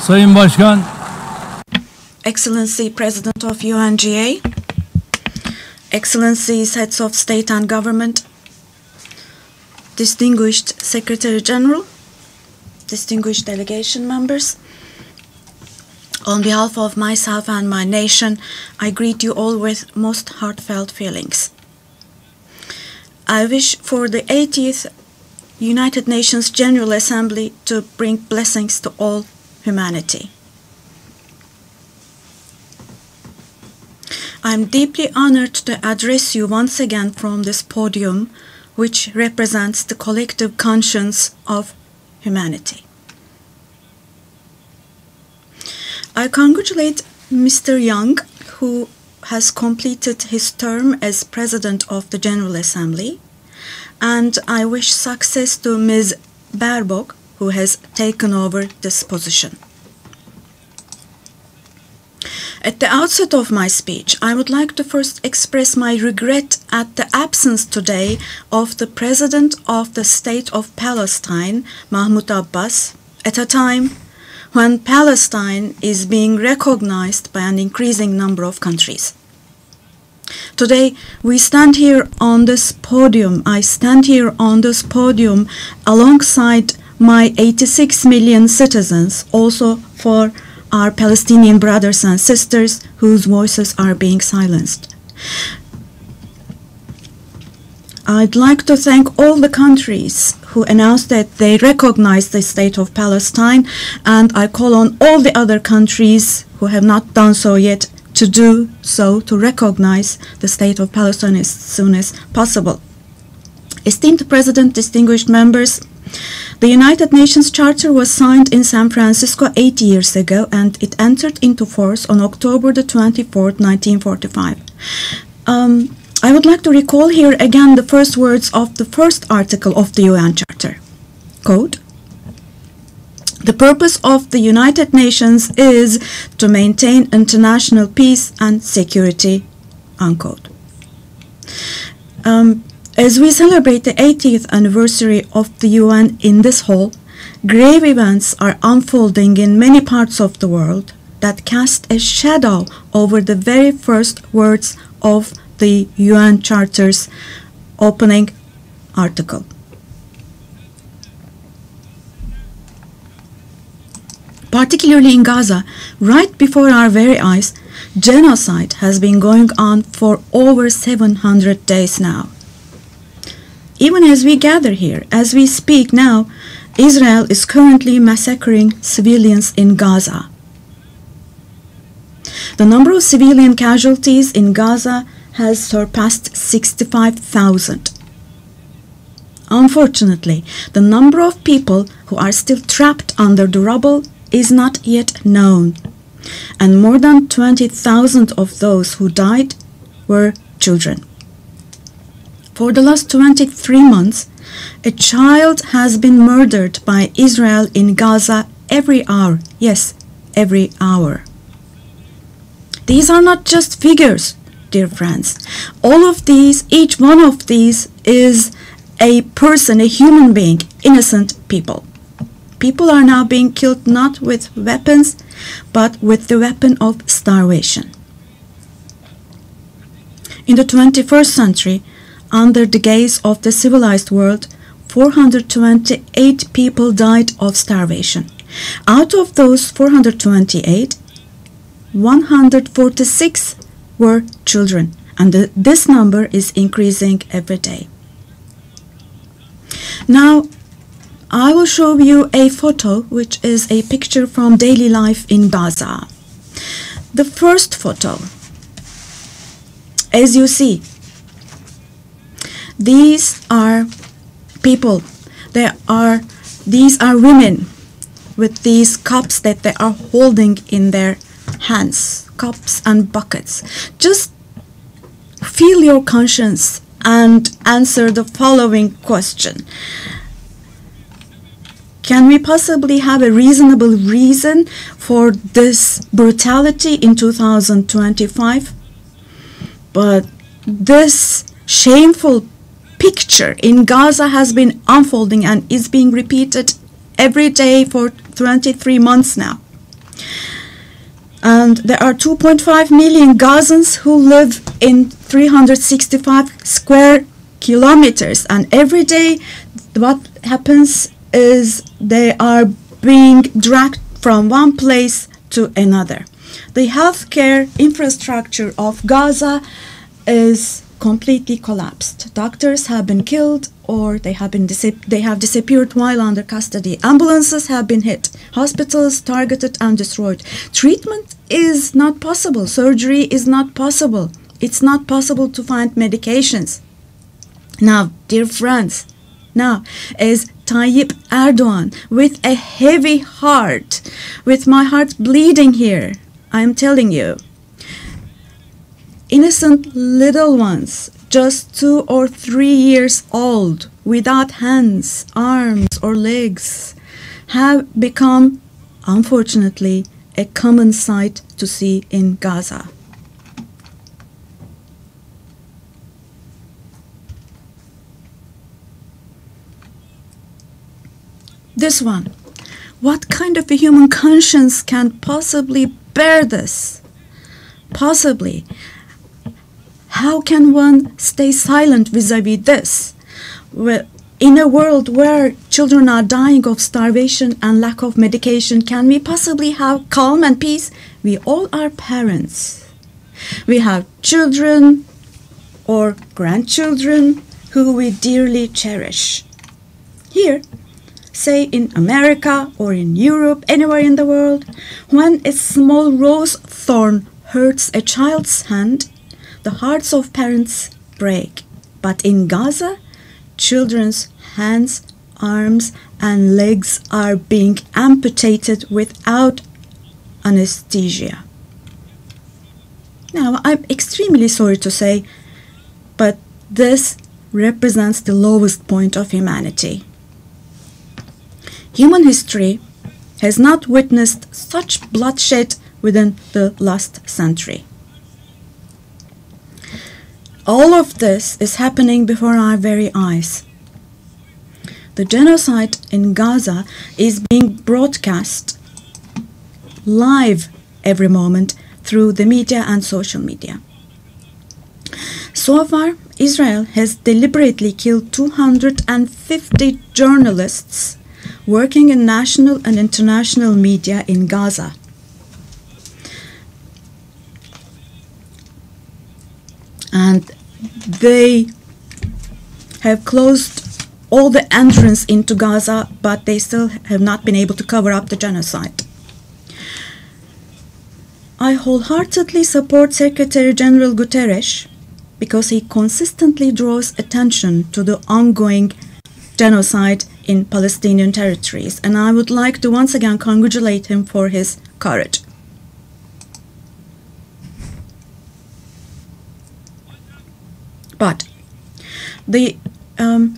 Sayın Başkan, Excellency President of UNGA, Excellencies Heads of State and Government, Distinguished Secretary General, distinguished delegation members, on behalf of myself and my nation, I greet you all with most heartfelt feelings. I wish for the 80th United Nations General Assembly to bring blessings to all humanity. I am deeply honored to address you once again from this podium, which represents the collective conscience of humanity. I congratulate Mr. Young, who has completed his term as President of the General Assembly, and I wish success to Ms. Baerbock, who has taken over this position. At the outset of my speech, I would like to first express my regret at the absence today of the President of the State of Palestine, Mahmoud Abbas, at a time when Palestine is being recognized by an increasing number of countries. Today, we stand here on this podium. I stand here on this podium alongside my 86 million citizens, also for our Palestinian brothers and sisters whose voices are being silenced. I'd like to thank all the countries who announced that they recognize the state of Palestine, and I call on all the other countries who have not done so yet to do so, to recognize the state of Palestine as soon as possible. Esteemed President, distinguished members, the United Nations Charter was signed in San Francisco 8 years ago, and it entered into force on October the 24th, 1945. I would like to recall here again the first words of the first article of the UN Charter. Quote, "The purpose of the United Nations is to maintain international peace and security," unquote. As we celebrate the 80th anniversary of the UN in this hall, grave events are unfolding in many parts of the world that cast a shadow over the very first words of the UN Charter's opening article. Particularly in Gaza, right before our very eyes, genocide has been going on for over 700 days now. Even as we gather here, as we speak now, Israel is currently massacring civilians in Gaza. The number of civilian casualties in Gaza has surpassed 65,000. Unfortunately, the number of people who are still trapped under the rubble is not yet known, and more than 20,000 of those who died were children. For the last 23 months, a child has been murdered by Israel in Gaza every hour. Yes, every hour. These are not just figures, dear friends. All of these, each one of these is a person, a human being, innocent people. People are now being killed not with weapons, but with the weapon of starvation. In the 21st century, under the gaze of the civilized world, 428 people died of starvation. Out of those 428, 146 were children, and this number is increasing every day. Now, I will show you a photo, which is a picture from daily life in Gaza. The first photo, as you see, these are people. These are women with these cups that they are holding in their hands, cups and buckets. Just feel your conscience and answer the following question. Can we possibly have a reasonable reason for this brutality in 2025? But this shameful picture in Gaza has been unfolding and is being repeated every day for 23 months now. And there are 2.5 million Gazans who live in 365 square kilometers. And every day what happens is they are being dragged from one place to another. The healthcare infrastructure of Gaza is completely collapsed. Doctors have been killed, or they have disappeared while under custody. Ambulances have been hit. Hospitals targeted and destroyed. Treatment is not possible. Surgery is not possible. It's not possible to find medications. Now, dear friends, now as Tayyip Erdoğan, with a heavy heart, with my heart bleeding here, I am telling you, innocent little ones, just 2 or 3 years old, without hands, arms, or legs, have become, unfortunately, a common sight to see in Gaza. This one. What kind of a human conscience can possibly bear this? Possibly. How can one stay silent vis-à-vis this? In a world where children are dying of starvation and lack of medication, can we possibly have calm and peace? We all are parents. We have children or grandchildren who we dearly cherish. Here, say in America or in Europe, anywhere in the world, when a small rose thorn hurts a child's hand, the hearts of parents break. But in Gaza, children's hands, arms, and legs are being amputated without anesthesia. Now, I'm extremely sorry to say, but this represents the lowest point of humanity. Human history has not witnessed such bloodshed within the last century. All of this is happening before our very eyes. The genocide in Gaza is being broadcast live every moment through the media and social media. So far, Israel has deliberately killed 250 journalists working in national and international media in Gaza. And they have closed all the entrance into Gaza, but they still have not been able to cover up the genocide. I wholeheartedly support Secretary General Guterres because he consistently draws attention to the ongoing genocide in Palestinian territories, and I would like to once again congratulate him for his courage. But the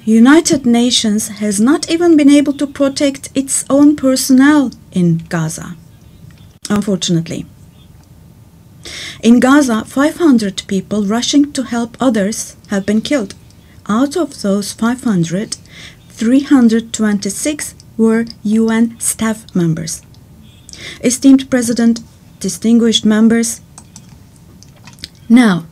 United Nations has not even been able to protect its own personnel in Gaza, unfortunately. In Gaza, 500 people rushing to help others have been killed. Out of those 500, 326 were UN staff members. Esteemed President, distinguished members, now,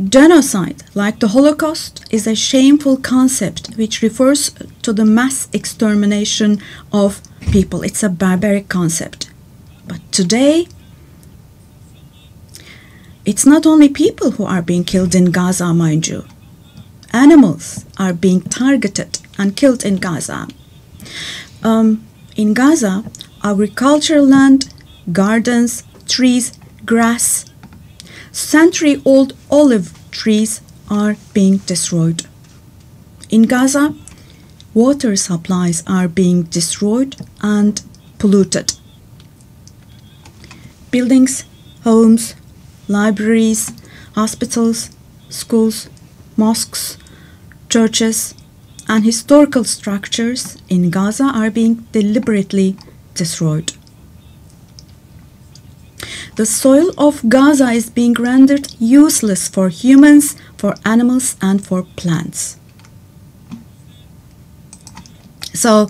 genocide, like the Holocaust, is a shameful concept which refers to the mass extermination of people. It's a barbaric concept. But today, it's not only people who are being killed in Gaza, mind you. Animals are being targeted and killed in Gaza. In Gaza, agricultural land, gardens, trees, grass, century-old olive trees are being destroyed. In Gaza, water supplies are being destroyed and polluted. Buildings, homes, libraries, hospitals, schools, mosques, churches, and historical structures in Gaza are being deliberately destroyed. The soil of Gaza is being rendered useless for humans, for animals, and for plants. So,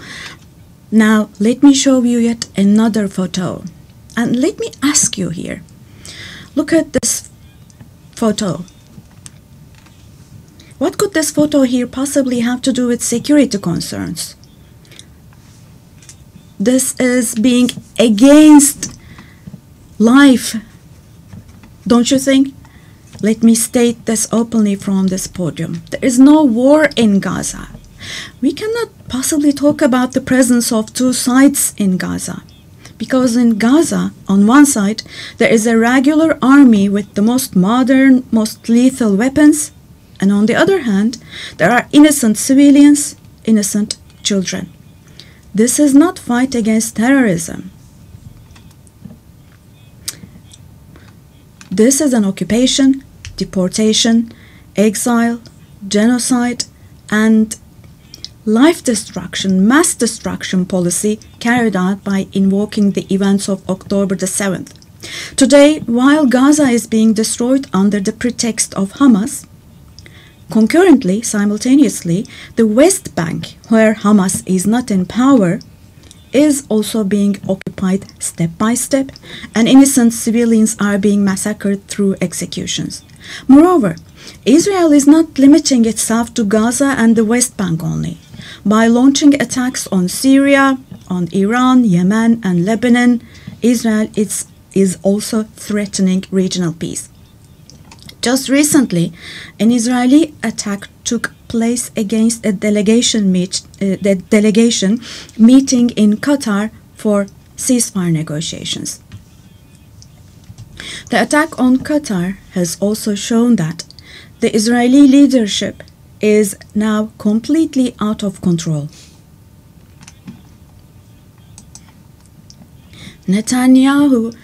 Now, let me show you yet another photo. And let me ask you here. Look at this photo. What could this photo here possibly have to do with security concerns? This is being against life, don't you think? Let me state this openly from this podium. There is no war in Gaza. We cannot possibly talk about the presence of two sides in Gaza. Because in Gaza, on one side, there is a regular army with the most modern, most lethal weapons, and on the other hand, there are innocent civilians, innocent children. This is not fight against terrorism. This is an occupation, deportation, exile, genocide, and life destruction, mass destruction policy carried out by invoking the events of October the 7th. Today, while Gaza is being destroyed under the pretext of Hamas, concurrently, simultaneously, the West Bank, where Hamas is not in power, is also being occupied step by step, and innocent civilians are being massacred through executions. Moreover, Israel is not limiting itself to Gaza and the West Bank only. By launching attacks on Syria, on Iran, Yemen, and Lebanon, Israel is also threatening regional peace. Just recently, an Israeli attack took place against a delegation meeting in Qatar for ceasefire negotiations. The attack on Qatar has also shown that the Israeli leadership is now completely out of control. Netanyahu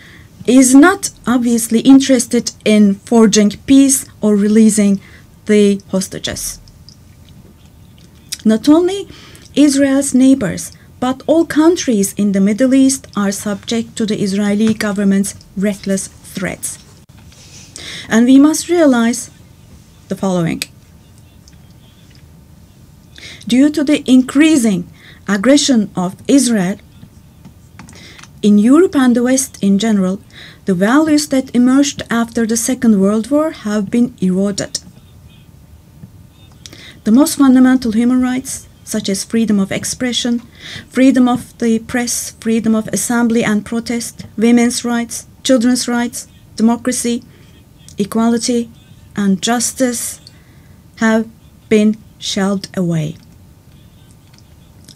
is not obviously interested in forging peace or releasing the hostages. Not only Israel's neighbors, but all countries in the Middle East are subject to the Israeli government's reckless threats. And we must realize the following. Due to the increasing aggression of Israel, in Europe and the West in general, the values that emerged after the Second World War have been eroded. The most fundamental human rights, such as freedom of expression, freedom of the press, freedom of assembly and protest, women's rights, children's rights, democracy, equality, and justice, have been shelved away.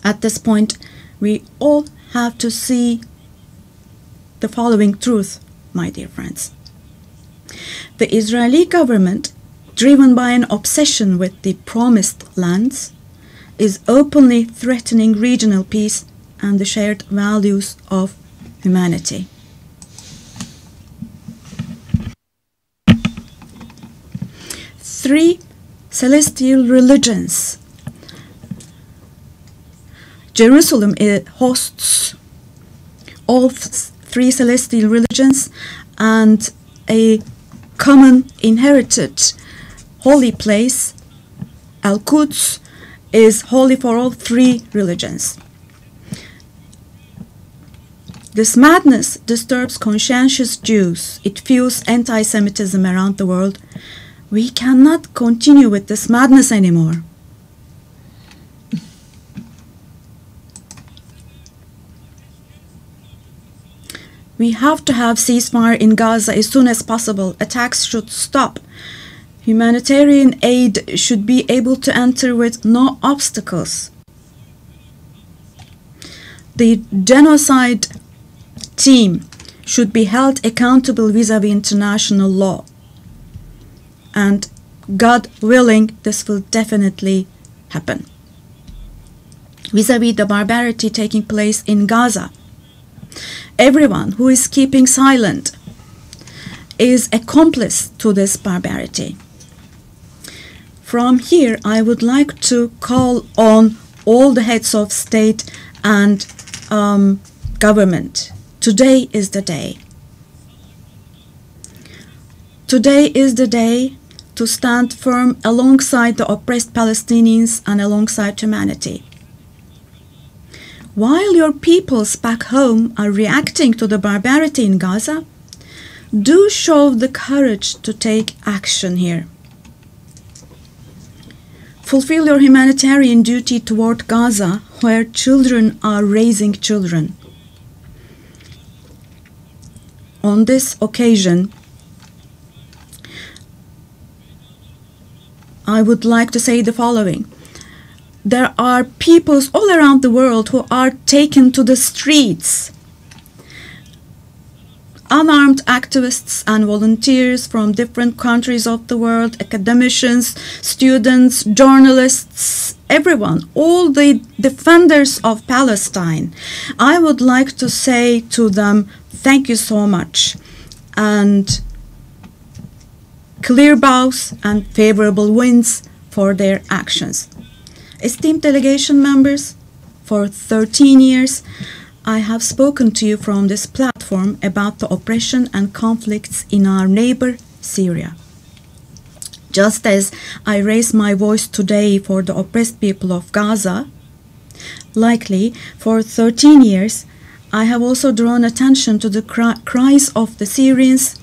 At this point, we all have to see the following truth, my dear friends. The Israeli government, driven by an obsession with the promised lands, is openly threatening regional peace and the shared values of humanity. Three celestial religions. Jerusalem hosts all three celestial religions, and a common inherited holy place, Al-Quds, is holy for all three religions. This madness disturbs conscientious Jews. It fuels anti-Semitism around the world. We cannot continue with this madness anymore. We have to have ceasefire in Gaza as soon as possible. Attacks should stop. Humanitarian aid should be able to enter with no obstacles. The genocide team should be held accountable vis-à-vis international law. And God willing, this will definitely happen. Vis-à-vis the barbarity taking place in Gaza, everyone who is keeping silent is accomplice to this barbarity. From here, I would like to call on all the heads of state and government. Today is the day. Today is the day to stand firm alongside the oppressed Palestinians and alongside humanity. while your peoples back home are reacting to the barbarity in Gaza, do show the courage to take action here. Fulfill your humanitarian duty toward Gaza, where children are raising children. On this occasion, I would like to say the following. There are peoples all around the world who are taken to the streets. Unarmed activists and volunteers from different countries of the world, academicians, students, journalists, everyone, all the defenders of Palestine. I would like to say to them, thank you so much, and clear bows and favorable winds for their actions. Esteemed delegation members, for 13 years, I have spoken to you from this platform about the oppression and conflicts in our neighbor, Syria. Just as I raise my voice today for the oppressed people of Gaza, likely for 13 years, I have also drawn attention to the cries of the Syrians